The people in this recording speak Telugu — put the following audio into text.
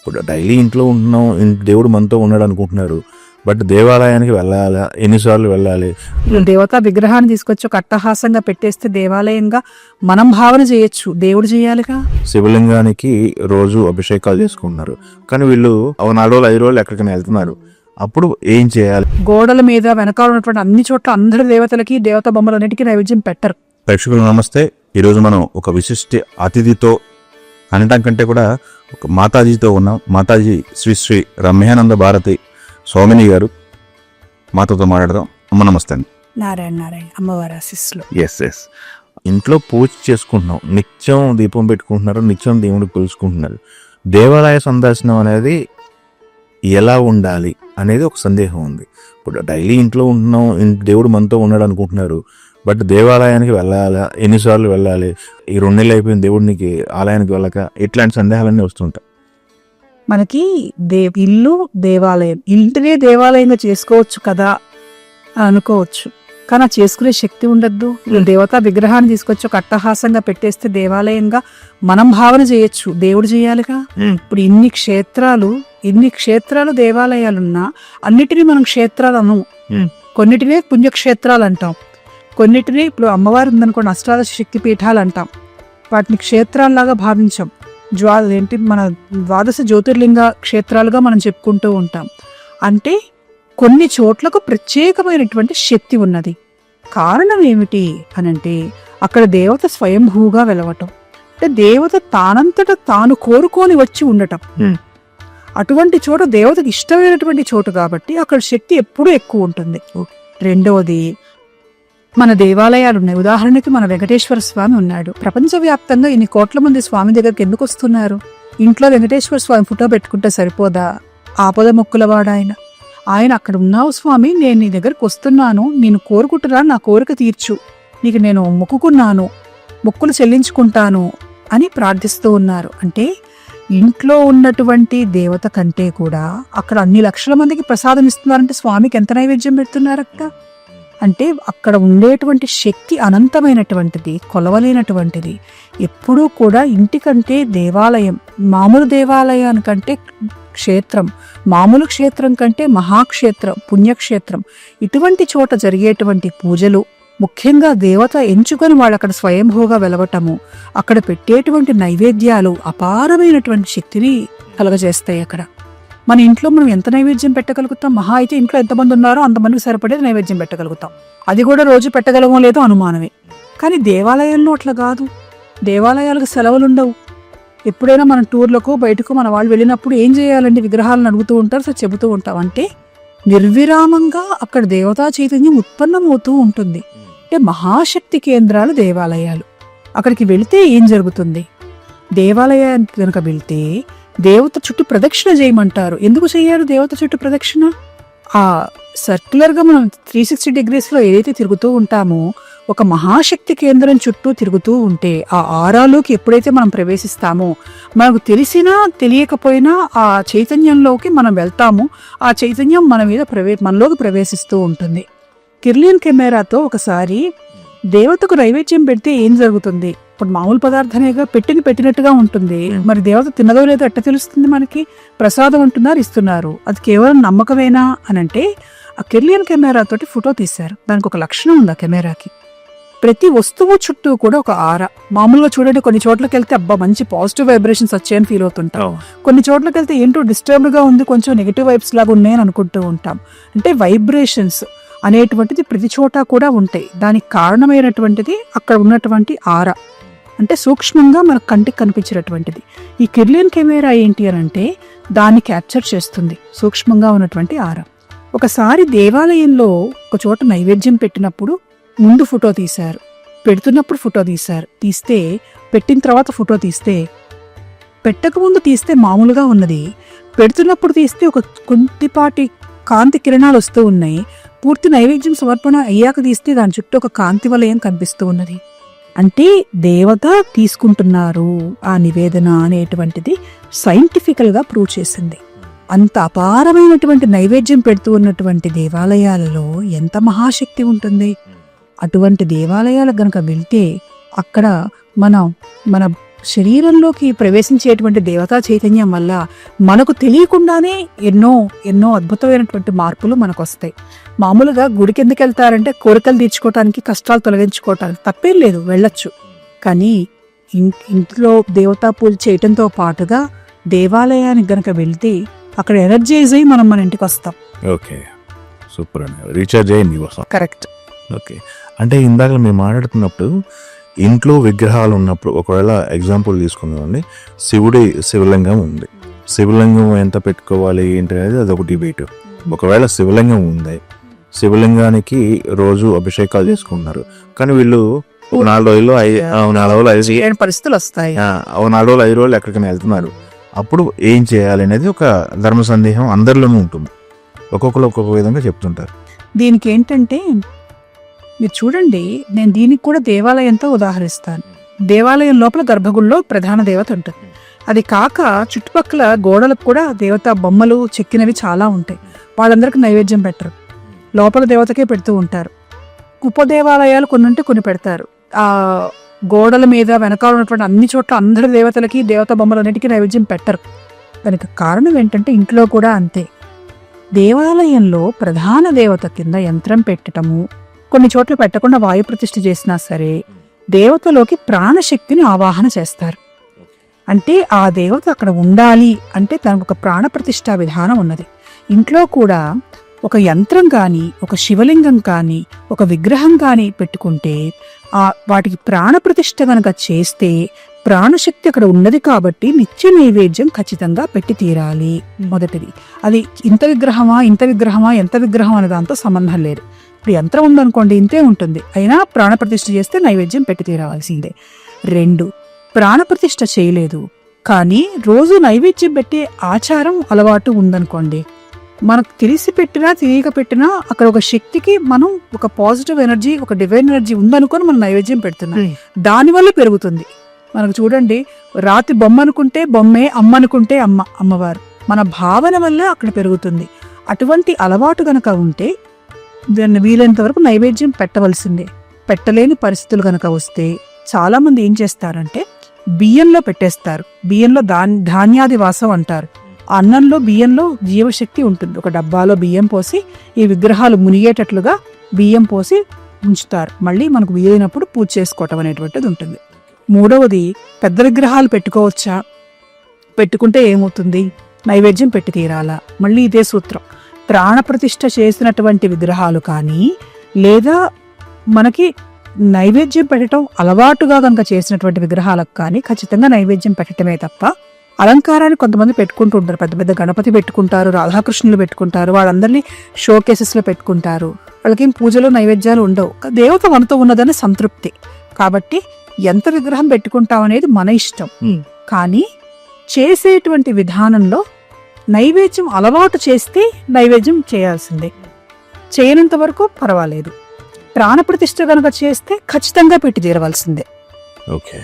ఇప్పుడు డైలీ ఇంట్లో ఉంటున్నాం, దేవుడు మనతో ఉన్నాడు అనుకుంటున్నారు. బట్ దేవాలయానికి వెళ్ళాలా, ఎన్నిసార్లు వెళ్ళాలి? దేవతా విగ్రహాన్ని తీసుకొచ్చి ఒక అట్టహాసంగా పెట్టేస్తే దేవాలయంగా మనం భావన చేయొచ్చు, దేవుడు చేయాలిగా. శివలింగానికి రోజు అభిషేకాలు చేసుకుంటున్నారు, కానీ వీళ్ళు 4 రోజులు 5 రోజులు ఎక్కడికైనా వెళ్తున్నారు. అప్పుడు ఏం చేయాలి? గోడల మీద వెనకాల ఉన్నటువంటి అన్ని చోట్ల అందరి దేవతలకి, దేవతా బొమ్మలన్నిటికీ నైవేద్యం పెట్టరు. ప్రేక్షకులు నమస్తే. ఈరోజు మనం ఒక విశిష్ట అతిథితో అనటం కంటే కూడా ఒక మాతాజీతో ఉన్నాం. మాతాజీ శ్రీ శ్రీ రమ్యానంద భారతి స్వామిని గారు, మాతతో మాట్లాడదాం. అమ్మ నమస్తే అండి. నారాయణ నారాయణ అమ్మవారి ఆశీస్సులు. ఎస్ ఇంట్లో పూజ చేసుకుంటున్నాం, నిత్యం దీపం పెట్టుకుంటున్నారు, నిత్యం దేవుడికి కొలుసుకుంటున్నారు. దేవాలయ సందర్శనం అనేది ఎలా ఉండాలి అనేది ఒక సందేహం ఉంది. ఇప్పుడు డైలీ ఇంట్లో ఉంటున్నాం, దేవుడు మనతో ఉన్నాడు అనుకుంటున్నారు. బట్ దేవాలయానికి వెళ్ళాలా, ఎన్నిసార్లు వెళ్ళాలి, ఈ 2 నెలలు అయిపోయిన దేవుడికి ఆలయానికి వెళ్ళక, ఇట్లాంటి సందేహాలన్నీ వస్తుంటాయి. మనకి ఇల్లు దేవాలయం, ఇంటినే దేవాలయంగా చేసుకోవచ్చు కదా అనుకోవచ్చు, కానీ ఆ చేసుకునే శక్తి ఉండద్దు. దేవతా విగ్రహాన్ని తీసుకొచ్చి ఒక అట్టహాసంగా పెట్టేస్తే దేవాలయంగా మనం భావన చేయొచ్చు, దేవుడు చేయాలిగా. ఇప్పుడు ఇన్ని క్షేత్రాలు దేవాలయాలున్నా అన్నిటినీ మనం క్షేత్రాలను, కొన్నిటినే పుణ్యక్షేత్రాలు అంటాం, కొన్నిటిని ఇప్పుడు అమ్మవారు ఉందనుకోండి అష్టాదశ శక్తి పీఠాలు అంటాం, వాటిని క్షేత్రాల్లాగా భావించాం. మన ద్వాదశ జ్యోతిర్లింగ క్షేత్రాలుగా మనం చెప్పుకుంటూ ఉంటాం. అంటే కొన్ని చోట్లకు ప్రత్యేకమైనటువంటి శక్తి ఉన్నది. కారణం ఏమిటి అనంటే అక్కడ దేవత స్వయంభూగా వెలవటం, అంటే దేవత తానంతట తాను కోరుకొని వచ్చి ఉండటం. అటువంటి చోట దేవతకి ఇష్టమైనటువంటి చోటు కాబట్టి అక్కడ శక్తి ఎప్పుడూ ఎక్కువ ఉంటుంది. రెండవది, మన దేవాలయాలు ఉన్నాయి. ఉదాహరణకి మన వెంకటేశ్వర స్వామి ఉన్నాడు. ప్రపంచవ్యాప్తంగా ఇన్ని కోట్ల మంది స్వామి దగ్గరికి ఎందుకు వస్తున్నారు? ఇంట్లో వెంకటేశ్వర స్వామి ఫోటో పెట్టుకుంటే సరిపోదా? ఆపద మొక్కులవాడు ఆయన అక్కడ ఉన్నావు స్వామి, నేను నీ దగ్గరకు వస్తున్నాను, నేను కోరుకుంటున్నాను, నా కోరిక తీర్చు, నీకు నేను మొక్కుకున్నాను, మొక్కులు చెల్లించుకుంటాను అని ప్రార్థిస్తూ ఉన్నారు. అంటే ఇంట్లో ఉన్నటువంటి దేవత కంటే కూడా అక్కడ అన్ని లక్షల మందికి ప్రసాదం ఇస్తున్నారంటే స్వామికి ఎంత నైవేద్యం పెడుతున్నారు అక్క. అంటే అక్కడ ఉండేటువంటి శక్తి అనంతమైనటువంటిది, కొలవలేనటువంటిది. ఎప్పుడూ కూడా ఇంటికంటే దేవాలయం, మామూలు దేవాలయానికంటే క్షేత్రం, మామూలు క్షేత్రం కంటే మహాక్షేత్రం, పుణ్యక్షేత్రం, ఇటువంటి చోట జరిగేటువంటి పూజలు, ముఖ్యంగా దేవత ఎంచుకొని వాళ్ళు అక్కడ స్వయంభూగా వెలవటము, అక్కడ పెట్టేటువంటి నైవేద్యాలు అపారమైనటువంటి శక్తిని కలగజేస్తాయి. అక్కడ మన ఇంట్లో మనం ఎంత నైవేద్యం పెట్టగలుగుతాం? మహా అయితే ఇంట్లో ఎంతమంది ఉన్నారో అంతమందికి సరిపడేది నైవేద్యం పెట్టగలుగుతాం. అది కూడా రోజు పెట్టగలమో లేదో అనుమానమే. కానీ దేవాలయాల్లో అట్లా కాదు. దేవాలయాలకు సెలవులు ఉండవు. ఎప్పుడైనా మన టూర్లకు బయటకు మన వాళ్ళు వెళ్ళినప్పుడు ఏం చేయాలండి, విగ్రహాలను అడుగుతూ ఉంటారు, సో చెబుతూ ఉంటాం. అంటే నిర్విరామంగా అక్కడ దేవతా చైతన్యం ఉత్పన్నమవుతూ ఉంటుంది. అంటే మహాశక్తి కేంద్రాలు దేవాలయాలు. అక్కడికి వెళితే ఏం జరుగుతుంది? దేవాలయానికి కనుక వెళ్తే దేవత చుట్టూ ప్రదక్షిణ చేయమంటారు. ఎందుకు చెయ్యారు దేవత చుట్టూ ప్రదక్షిణ? ఆ సర్క్యులర్గా మనం 360 degreesలో ఏదైతే తిరుగుతూ ఉంటామో, ఒక మహాశక్తి కేంద్రం చుట్టూ తిరుగుతూ ఉంటే ఆ ఆరాలోకి ఎప్పుడైతే మనం ప్రవేశిస్తామో, మనకు తెలిసినా తెలియకపోయినా ఆ చైతన్యంలోకి మనం వెళ్తాము. ఆ చైతన్యం మన మీద మనలోకి ప్రవేశిస్తూ ఉంటుంది. కిర్లియన్ కెమెరాతో ఒకసారి దేవతకు నైవేద్యం పెడితే ఏం జరుగుతుంది? ఇప్పుడు మామూలు పదార్థమేగా, పెట్టినట్టుగా ఉంటుంది. మరి దేవత తిన్నదో లేదో ఎట్ట తెలుస్తుంది మనకి? ప్రసాదం అంటున్నారు, ఇస్తున్నారు, అది కేవలం నమ్మకమేనా అని అంటే ఆ కిర్లియన్ కెమెరాతోటి ఫోటో తీశారు. దానికి ఒక లక్షణం ఉంది. ఆ కెమెరాకి ప్రతి వస్తువు చుట్టూ కూడా ఒక ఆరా. మామూలుగా చూడండి, కొన్ని చోట్లకి వెళ్తే అబ్బా మంచి పాజిటివ్ వైబ్రేషన్స్ వచ్చాయని ఫీల్ అవుతుంటాం. కొన్ని చోట్లకి వెళ్తే ఏంటో డిస్టర్బ్డ్గా ఉంది, కొంచెం నెగిటివ్ వైబ్స్ లాగా ఉన్నాయని అనుకుంటూ ఉంటాం. అంటే వైబ్రేషన్స్ అనేటువంటిది ప్రతి చోట కూడా ఉంటాయి. దానికి కారణమైనటువంటిది అక్కడ ఉన్నటువంటి ఆరా, అంటే సూక్ష్మంగా మనకు కంటికి కనిపించేటటువంటిది. ఈ కిర్లియన్ కెమెరా ఏంటి అని అంటే దాన్ని క్యాప్చర్ చేస్తుంది, సూక్ష్మంగా ఉన్నటువంటి ఆరా. ఒకసారి దేవాలయంలో ఒక చోట నైవేద్యం పెట్టినప్పుడు ముందు ఫోటో తీశారు, పెడుతున్నప్పుడు ఫోటో తీస్తే పెట్టిన తర్వాత ఫోటో తీస్తే, పెట్టకముందు తీస్తే మామూలుగా ఉన్నది, పెడుతున్నప్పుడు తీస్తే ఒక కొద్దిపాటి కాంతి కిరణాలు వస్తూ ఉన్నాయి. పూర్తి నైవేద్యం సమర్పణ అయ్యాక తీస్తే దాని చుట్టూ ఒక కాంతి వలయం కనిపిస్తూ ఉన్నది. అంటే దేవత తీసుకుంటున్నారు ఆ నివేదన అనేటువంటిది సైంటిఫికల్గా ప్రూవ్ చేసింది. అంత అపారమైనటువంటి నైవేద్యం పెడుతూ ఉన్నటువంటి దేవాలయాలలో ఎంత మహాశక్తి ఉంటుంది. అటువంటి దేవాలయాలకు గనక వెళ్తే అక్కడ మన శరీరంలోకి ప్రవేశించేటువంటి దేవతా చైతన్యం వల్ల మనకు తెలియకుండానే ఎన్నో ఎన్నో అద్భుతమైనటువంటి మార్పులు మనకు వస్తాయి. మామూలుగా గుడికి ఎందుకు వెళ్తారంటే కోరికలు తీర్చుకోవటానికి, కష్టాలు తొలగించుకోవటానికి. తప్పేం లేదు, వెళ్ళొచ్చు. కానీ ఇంట్లో దేవతా పూజ చేయటంతో పాటుగా దేవాలయానికి గనక వెళ్తే అక్కడ ఎనర్జైజ్ అయ్యి మనం మన ఇంటికి వస్తాం. ఓకే, సూపర్ అండి. రీఛార్జ్ అయ్యి ఇంటికి వస్తాం. కరెక్ట్. ఓకే, అంటే ఇందాక మేము మాట్లాడుతున్నప్పుడు ఇంట్లో విగ్రహాలు ఉన్నప్పుడు, ఒకవేళ ఎగ్జాంపుల్ తీసుకుందామండి, శివలింగం ఉంది. శివలింగం ఎంత పెట్టుకోవాలి ఏంటి అనేది అదొక డిబేట్. ఒకవేళ శివలింగం ఉంది, శివలింగానికి రోజు అభిషేకాలు చేసుకుంటున్నారు, కానీ వీళ్ళు 4 రోజులు 5 పరిస్థితులు వస్తాయి. 4 రోజులు 5 రోజులు ఎక్కడికైనా వెళ్తున్నారు. అప్పుడు ఏం చేయాలి అనేది ఒక ధర్మ సందేహం అందరిలోనూ ఉంటుంది. ఒక్కొక్కరు ఒక్కొక్క విధంగా చెప్తుంటారు. దీనికి ఏంటంటే మీరు చూడండి, నేను దీనికి కూడా దేవాలయంతో ఉదాహరిస్తాను. దేవాలయం లోపల గర్భగుడిలో ప్రధాన దేవత ఉంటుంది. అది కాక చుట్టుపక్కల గోడలకు కూడా దేవతా బొమ్మలు చెక్కినవి చాలా ఉంటాయి. వాళ్ళందరికీ నైవేద్యం పెట్టరు, లోపల దేవతకే పెడుతూ ఉంటారు. ఉపదేవాలయాలు కొన్ని ఉంటే కొన్ని పెడతారు. ఆ గోడల మీద వెనకాల ఉన్నటువంటి అన్ని చోట్ల అందరి దేవతలకి దేవతా బొమ్మలన్నిటికీ నైవేద్యం పెట్టరు. దానికి కారణం ఏంటంటే ఇంట్లో కూడా అంతే. దేవాలయంలో ప్రధాన దేవత కింద యంత్రం పెట్టటము, కొన్ని చోట్ల పెట్టకుండా వాయు ప్రతిష్ఠ చేసినా సరే దేవతలోకి ప్రాణశక్తిని ఆవాహన చేస్తారు. అంటే ఆ దేవత అక్కడ ఉండాలి అంటే దానికి ఒక ప్రాణ ప్రతిష్ఠా విధానం ఉన్నది. ఇంట్లో కూడా ఒక యంత్రం కానీ, ఒక శివలింగం కానీ, ఒక విగ్రహం కానీ పెట్టుకుంటే వాటికి ప్రాణ ప్రతిష్ఠ గనక చేస్తే ప్రాణశక్తి అక్కడ ఉన్నది కాబట్టి నిత్య నైవేద్యం ఖచ్చితంగా పెట్టి తీరాలి. మొదటిది అది ఇంత విగ్రహమా ఎంత విగ్రహం అనే దాంతో సంబంధం లేదు. ఇప్పుడు యంత్రం ఉందనుకోండి, ఇంతే ఉంటుంది, అయినా ప్రాణప్రతిష్ఠ చేస్తే నైవేద్యం పెట్టి తీరవలసిందే. 2, ప్రాణప్రతిష్ఠ చేయలేదు కానీ రోజు నైవేద్యం పెట్టే ఆచారం అలవాటు ఉందనుకోండి, మనకు తెలిసి పెట్టినా తెలియక పెట్టినా అక్కడ ఒక శక్తికి మనం ఒక పాజిటివ్ ఎనర్జీ, ఒక డివైన్ ఎనర్జీ ఉందనుకొని మనం నైవేద్యం పెడుతున్నాం. దానివల్ల పెరుగుతుంది. మనకు చూడండి, రాతి బొమ్మ అనుకుంటే బొమ్మే, అమ్మ అనుకుంటే అమ్మవారు. మన భావన వల్ల అక్కడ పెరుగుతుంది. అటువంటి అలవాటు గనక ఉంటే దాన్ని వీలైనంత వరకు నైవేద్యం పెట్టవలసిందే. పెట్టలేని పరిస్థితులు గనక వస్తే చాలా మంది ఏం చేస్తారంటే బియ్యంలో పెట్టేస్తారు. బియ్యంలో ధాన్యాది వాసం అంటారు. అన్నంలో బియ్యంలో జీవశక్తి ఉంటుంది. ఒక డబ్బాలో బియ్యం పోసి ఈ విగ్రహాలు మునిగేటట్లుగా బియ్యం పోసి ఉంచుతారు. మళ్ళీ మనకు వీలైనప్పుడు పూజ చేసుకోవటం అనేటువంటిది ఉంటుంది. 3వది, పెద్ద విగ్రహాలు పెట్టుకోవచ్చా? పెట్టుకుంటే ఏమవుతుంది? నైవేద్యం పెట్టి తీరాలా? మళ్ళీ ఇదే సూత్రం. ప్రాణప్రతిష్ఠ చేసినటువంటి విగ్రహాలు కానీ, లేదా మనకి నైవేద్యం పెట్టడం అలవాటుగా కనుక చేసినటువంటి విగ్రహాలకు కానీ ఖచ్చితంగా నైవేద్యం పెట్టడమే తప్ప, అలంకారాన్ని కొంతమంది పెట్టుకుంటూ ఉంటారు. పెద్ద పెద్ద గణపతి పెట్టుకుంటారు, రాధాకృష్ణులు పెట్టుకుంటారు, వాళ్ళందరినీ షో కేసెస్లో పెట్టుకుంటారు. వాళ్ళకేం పూజలు నైవేద్యాలు ఉండవు. దేవత మనతో ఉన్నదని సంతృప్తి. కాబట్టి ఎంత విగ్రహం పెట్టుకుంటాం అనేది మన ఇష్టం. కానీ చేసేటువంటి విధానంలో నైవేద్యం అలవాటు చేస్తే నైవేద్యం చేయాల్సిందే, చేయనంత వరకు పర్వాలేదు. ప్రాణప్రతిష్ఠ కనుక చేస్తే ఖచ్చితంగా పెట్టి తీరవలసిందే. ఓకే.